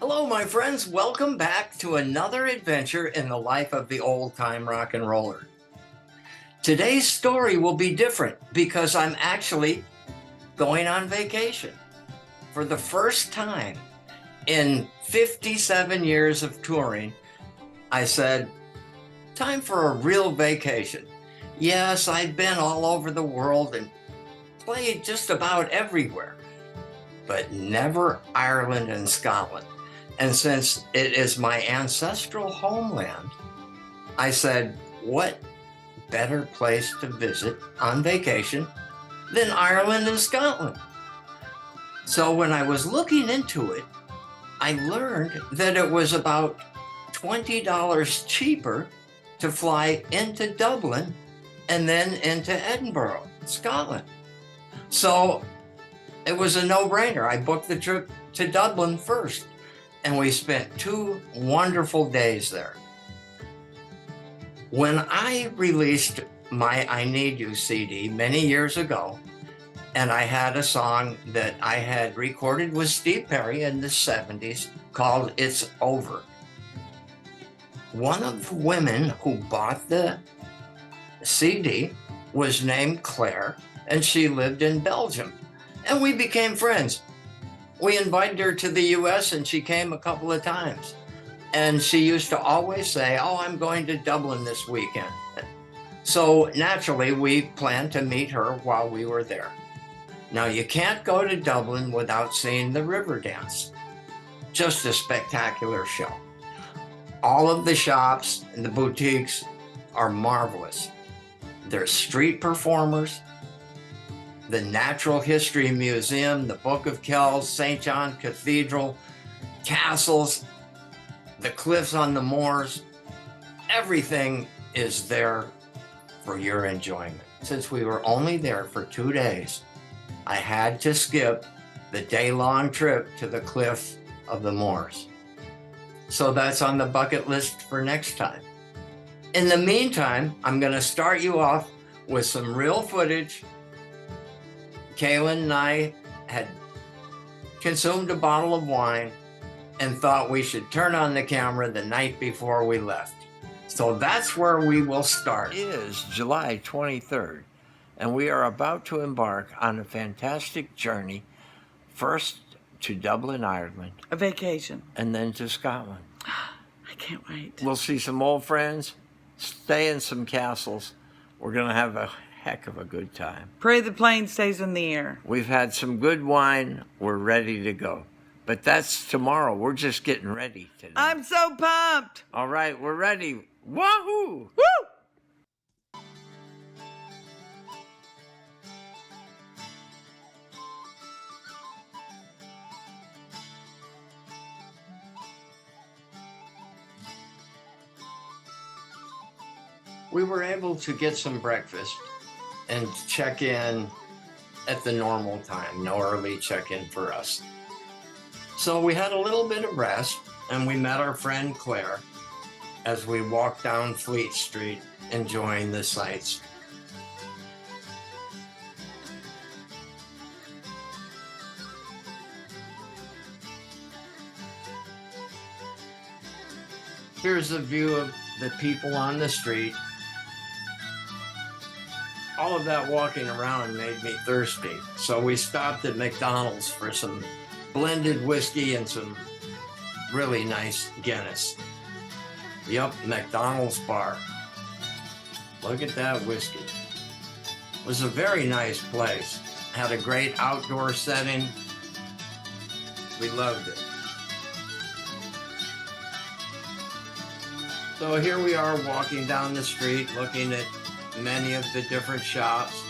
Hello, my friends. Welcome back to another adventure in the life of the old-time rock and roller. Today's story will be different because I'm actually going on vacation. For the first time in 57 years of touring, I said, time for a real vacation. Yes, I'd been all over the world and played just about everywhere, but never Ireland and Scotland. And since it is my ancestral homeland, I said, what better place to visit on vacation than Ireland and Scotland? So when I was looking into it, I learned that it was about $20 cheaper to fly into Dublin and then into Edinburgh, Scotland. So it was a no-brainer. I booked the trip to Dublin first, and we spent 2 wonderful days there. When I released my I Need You CD many years ago, and I had a song that I had recorded with Steve Perry in the 70s called It's Over. One of the women who bought the CD was named Claire, and she lived in Belgium, and we became friends. We invited her to the US and she came a couple of times. And she used to always say, oh, I'm going to Dublin this weekend. So naturally, we planned to meet her while we were there. Now, you can't go to Dublin without seeing the Riverdance. Just a spectacular show. All of the shops and the boutiques are marvelous. There's street performers, the Natural History Museum, the Book of Kells, St. John Cathedral, castles, the cliffs on the moors. Everything is there for your enjoyment. Since we were only there for 2 days, I had to skip the day-long trip to the cliff of the moors. So that's on the bucket list for next time. In the meantime, I'm going to start you off with some real footage. Kaylin and I had consumed a bottle of wine and thought we should turn on the camera the night before we left. So that's where we will start. It is July 23rd, and we are about to embark on a fantastic journey, first to Dublin, Ireland. A vacation. And then to Scotland. I can't wait. We'll see some old friends, stay in some castles. We're going to have a heck of a good time. Pray the plane stays in the air. We've had some good wine. We're ready to go. But that's tomorrow. We're just getting ready today. I'm so pumped. All right, we're ready. Wahoo! Woo! We were able to get some breakfast and check in at the normal time. No early check-in for us. So we had a little bit of rest, and we met our friend Claire as we walked down Fleet Street enjoying the sights. Here's a view of the people on the street. All of that walking around made me thirsty, so we stopped at McDonald's for some blended whiskey and some really nice Guinness. Yep, McDonald's bar. Look at that whiskey. It was a very nice place. Had a great outdoor setting. We loved it. So here we are walking down the street looking at many of the different shops.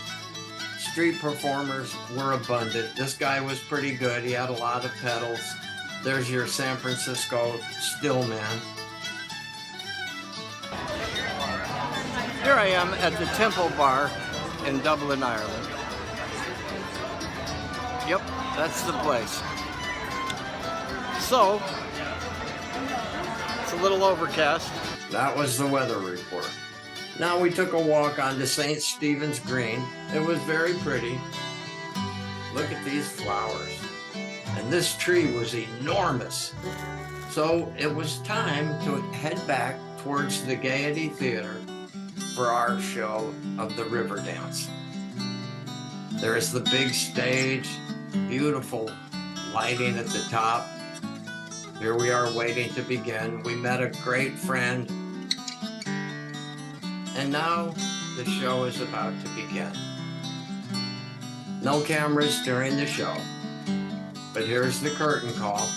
Street performers were abundant. This guy was pretty good. He had a lot of pedals. There's your San Francisco still man. Here I am at the Temple Bar in Dublin, Ireland. Yep, that's the place. So, it's a little overcast. That was the weather report. Now we took a walk onto St. Stephen's Green. It was very pretty. Look at these flowers. And this tree was enormous. So it was time to head back towards the Gaiety Theater for our show of the Riverdance. There's the big stage, beautiful lighting at the top. Here we are waiting to begin. We met a great friend. And now the show is about to begin. No cameras during the show, but here's the curtain call.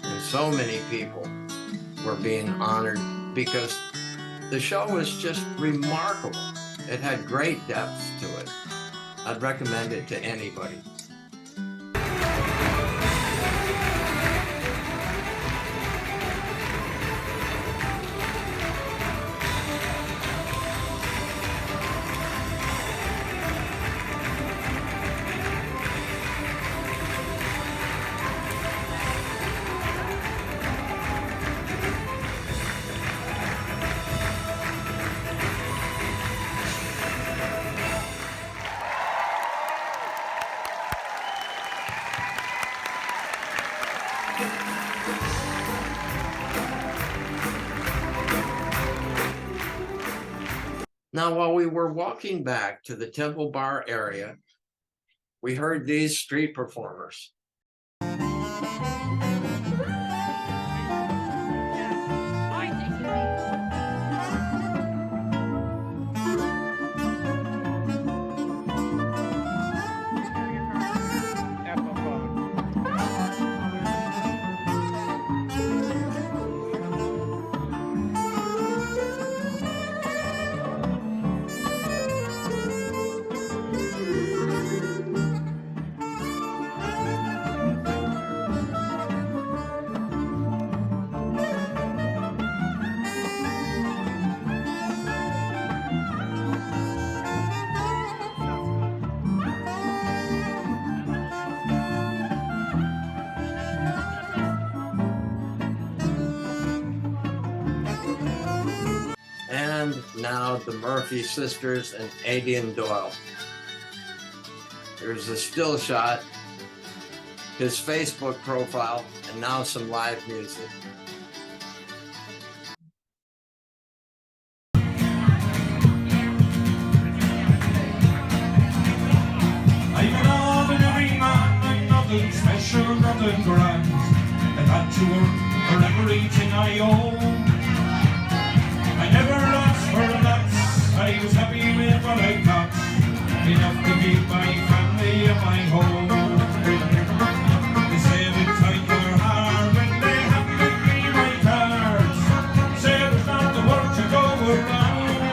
And so many people were being honored because the show was just remarkable. It had great depth to it. I'd recommend it to anybody. Now, while we were walking back to the Temple Bar area, we heard these street performers. And now the Murphy sisters and Aidan Doyle. There's a still shot, his Facebook profile, and now some live music. I'm an ordinary man, I'm nothing special, nothing grand. I've had to work for everything I own. I never asked for lots, I was happy with what I got, enough to keep my family and my home. They say the times were hard when they handed me my cards, said there's not the work to go around.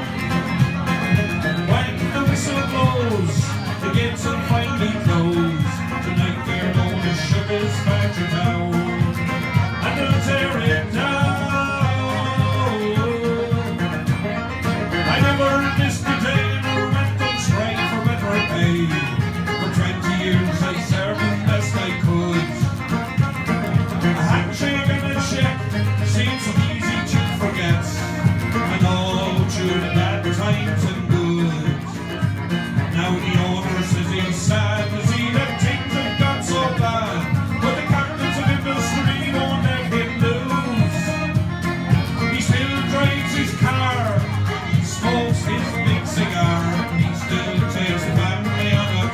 When the whistle blows, the gates will finally close, tonight they're going to shut us back to town, and they'll tear it down. I never missed a day nor went on strike for better pay. For 20 years I served as best I could. A handshake and a check seems so easy to forget, and all through the bad times and good. Now the owner says he's sad to see that things have got so bad, but the captains of industry won't let him lose. He still drives his car, smokes his big cigar, he still takes the family on a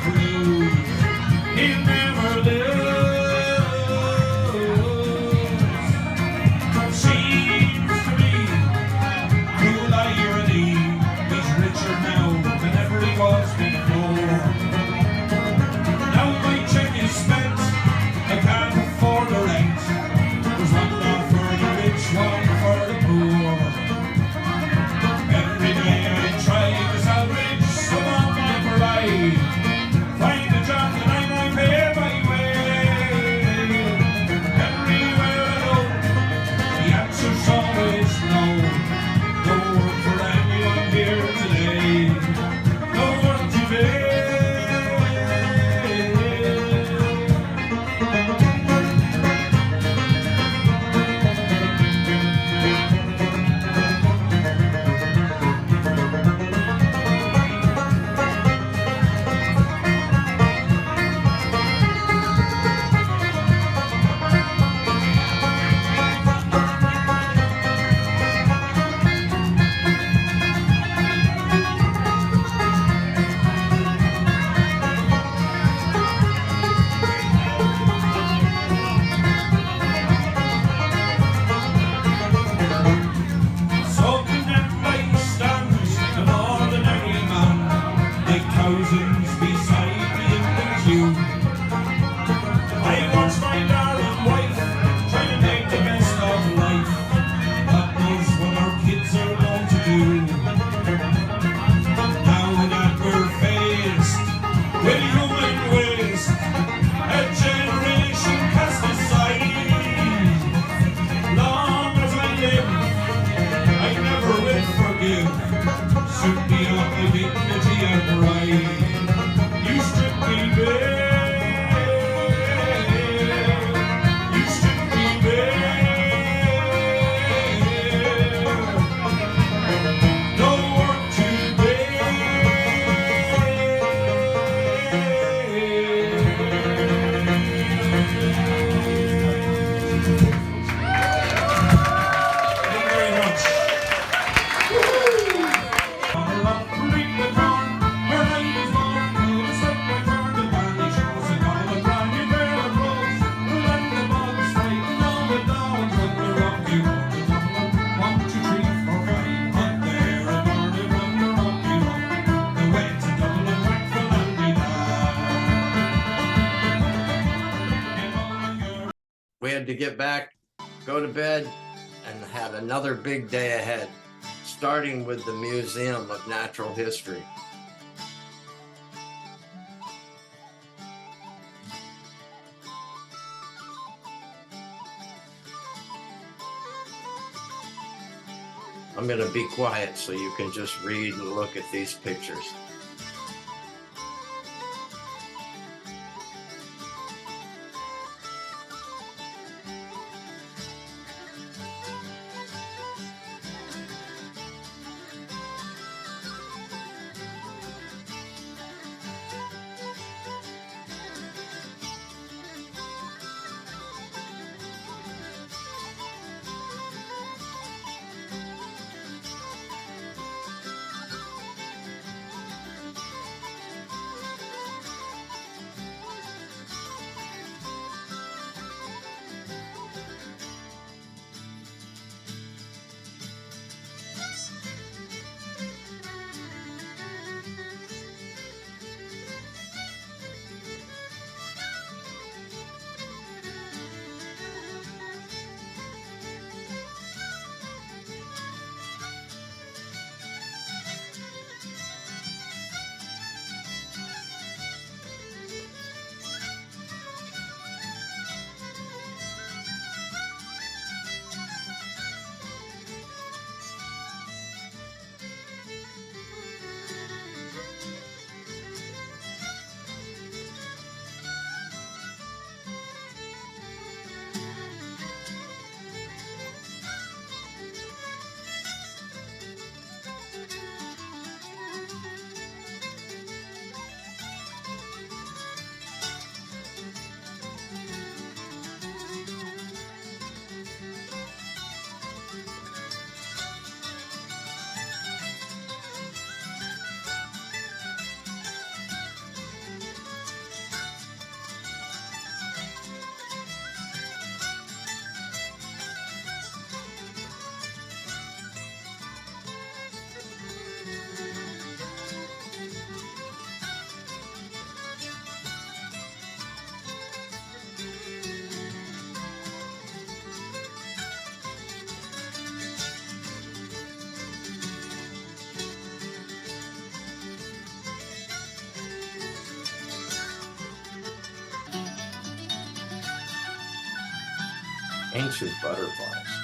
had to get back, go to bed, and had another big day ahead, starting with the Museum of Natural History. I'm going to be quiet so you can just read and look at these pictures. Ancient butterflies.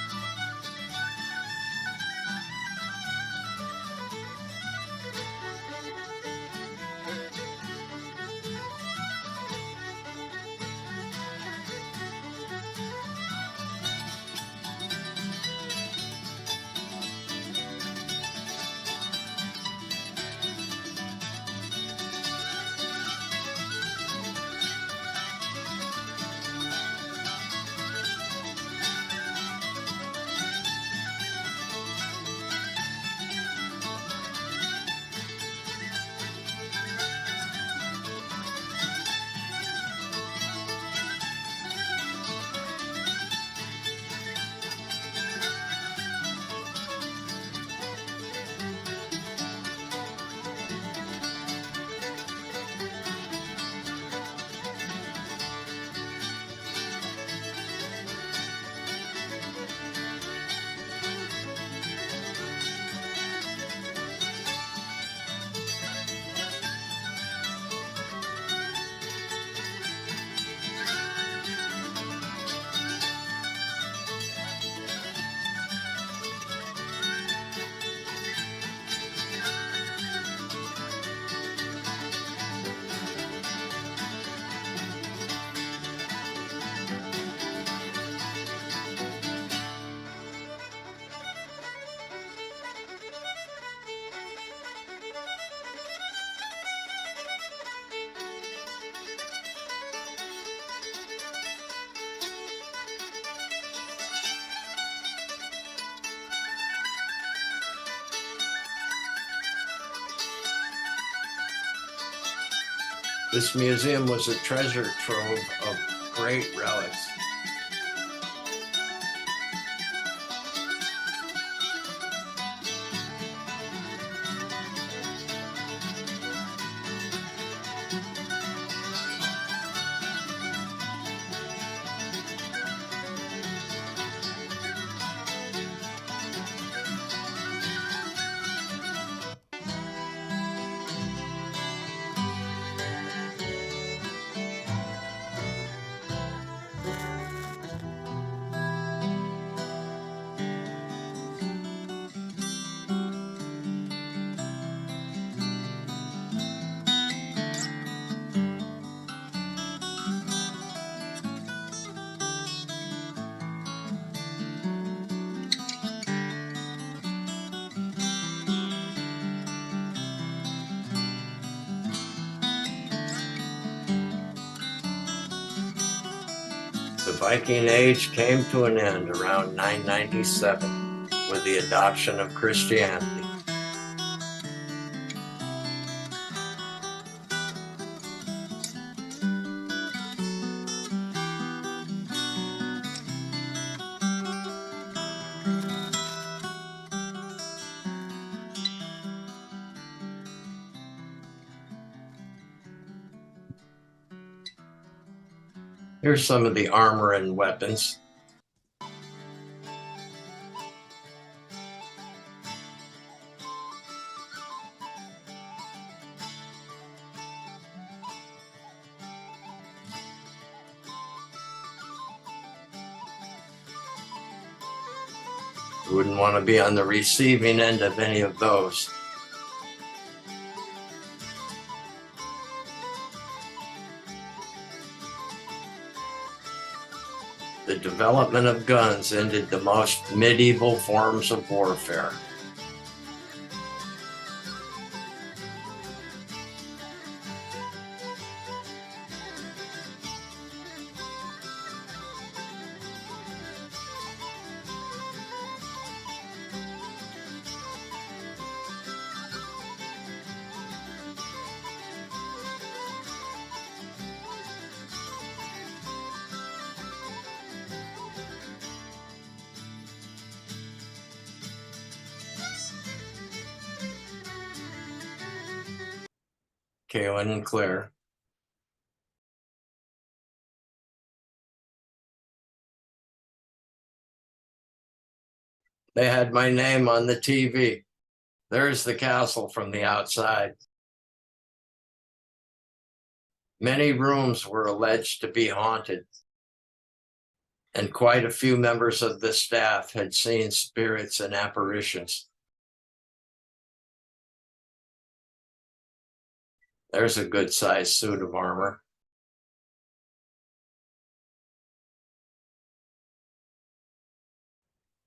This museum was a treasure trove of great relics. Viking age came to an end around 997 with the adoption of Christianity. Here's some of the armor and weapons. You wouldn't want to be on the receiving end of any of those. The development of guns ended the most medieval forms of warfare. Kaylin and Claire. They had my name on the TV. There's the castle from the outside. Many rooms were alleged to be haunted, and quite a few members of the staff had seen spirits and apparitions. There's a good-sized suit of armor.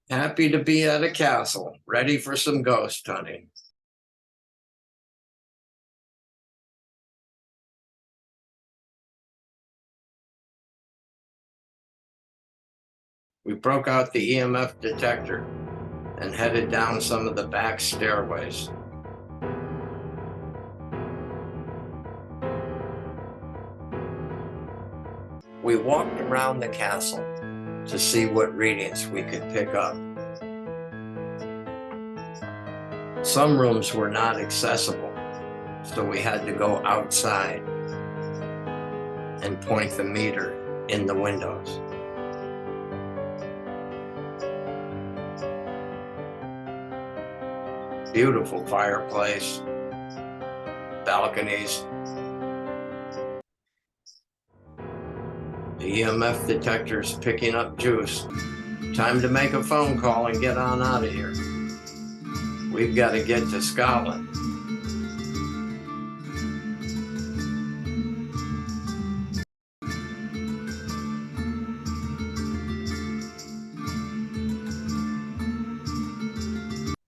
Happy to be at a castle, ready for some ghost hunting. We broke out the EMF detector and headed down some of the back stairways. We walked around the castle to see what readings we could pick up. Some rooms were not accessible, so we had to go outside and point the meter in the windows. Beautiful fireplace, balconies. The EMF detector's picking up juice. Time to make a phone call and get on out of here. We've got to get to Scotland.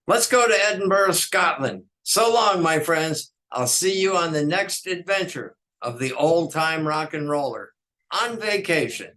Let's go to Edinburgh, Scotland. So long, my friends. I'll see you on the next adventure of the old-time rock and roller on vacation.